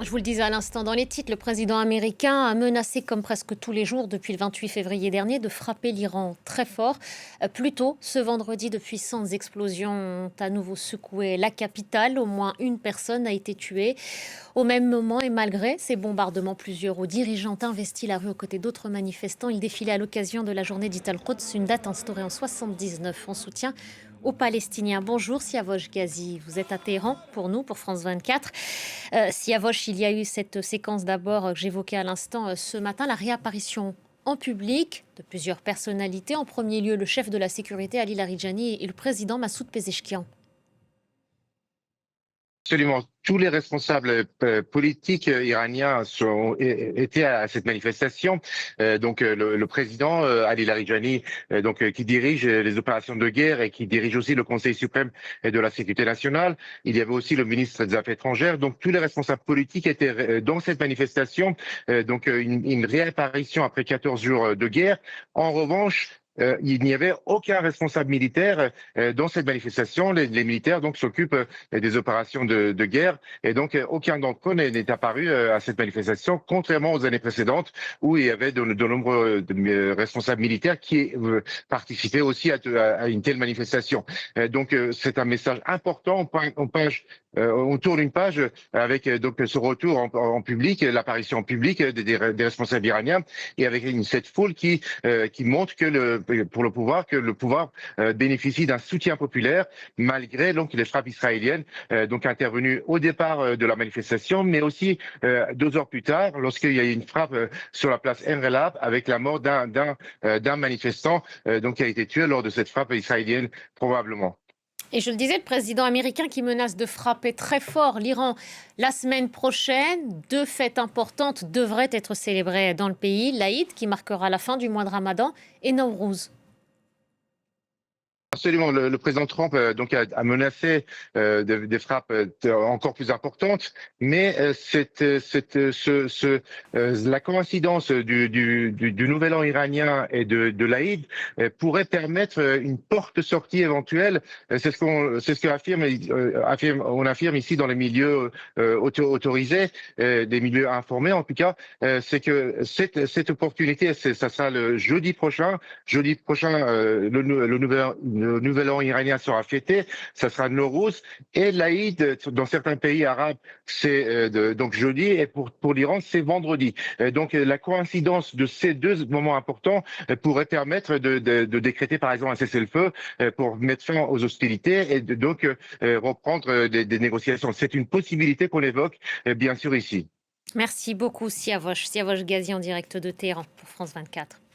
Je vous le disais à l'instant dans les titres, le président américain a menacé, comme presque tous les jours depuis le 28 février dernier, de frapper l'Iran très fort. Plus tôt, ce vendredi, de puissantes explosions ont à nouveau secoué la capitale. Au moins une personne a été tuée. Au même moment, et malgré ces bombardements, plusieurs hauts dirigeants ont investi la rue aux côtés d'autres manifestants. Ils défilaient à l'occasion de la journée d'It al-Quds, une date instaurée en 79 en soutien aux Palestiniens. Bonjour Siavosh Ghazi, vous êtes à Téhéran pour nous, pour France 24. Siavosh, il y a eu cette séquence d'abord que j'évoquais à l'instant ce matin, la réapparition en public de plusieurs personnalités. En premier lieu, le chef de la sécurité Ali Larijani et le président Massoud Pezeshkian. Absolument. Tous les responsables politiques iraniens étaient à cette manifestation. Le président Ali Larijani, qui dirige les opérations de guerre et qui dirige aussi le Conseil suprême de la sécurité nationale. Il y avait aussi le ministre des Affaires étrangères. Donc tous les responsables politiques étaient dans cette manifestation. Une réapparition après 14 jours de guerre. En revanche, il n'y avait aucun responsable militaire dans cette manifestation. Les militaires donc s'occupent des opérations de guerre et donc aucun d'entre eux n'est apparu à cette manifestation, contrairement aux années précédentes où il y avait de nombreux responsables militaires qui participaient aussi à une telle manifestation. C'est un message important. On tourne une page avec donc ce retour en public, l'apparition en public des responsables iraniens et avec cette foule qui montre que pour le pouvoir bénéficie d'un soutien populaire malgré donc les frappes israéliennes intervenues au départ de la manifestation, mais aussi 2 heures plus tard lorsqu'il y a eu une frappe sur la place En Relab avec la mort d'un manifestant qui a été tué lors de cette frappe israélienne probablement. Et je le disais, le président américain qui menace de frapper très fort l'Iran la semaine prochaine. 2 fêtes importantes devraient être célébrées dans le pays. L'Aïd, qui marquera la fin du mois de Ramadan, et Nowruz. Absolument. Le président Trump a menacé des frappes encore plus importantes, mais la coïncidence du Nouvel An iranien et de l'Aïd pourrait permettre une porte-sortie éventuelle. C'est ce on affirme ici dans les milieux autorisés, des milieux informés en tout cas, c'est que cette opportunité, ça sera le jeudi prochain. Jeudi prochain, le nouvel an iranien sera fêté, ça sera Nowruz et l'Aïd dans certains pays arabes, c'est donc jeudi et pour l'Iran, c'est vendredi. La coïncidence de ces 2 moments importants pourrait permettre de décréter par exemple un cessez-le-feu pour mettre fin aux hostilités et reprendre des négociations. C'est une possibilité qu'on évoque bien sûr ici. Merci beaucoup, Siavosh. Siavosh Ghazi en direct de Téhéran pour France 24.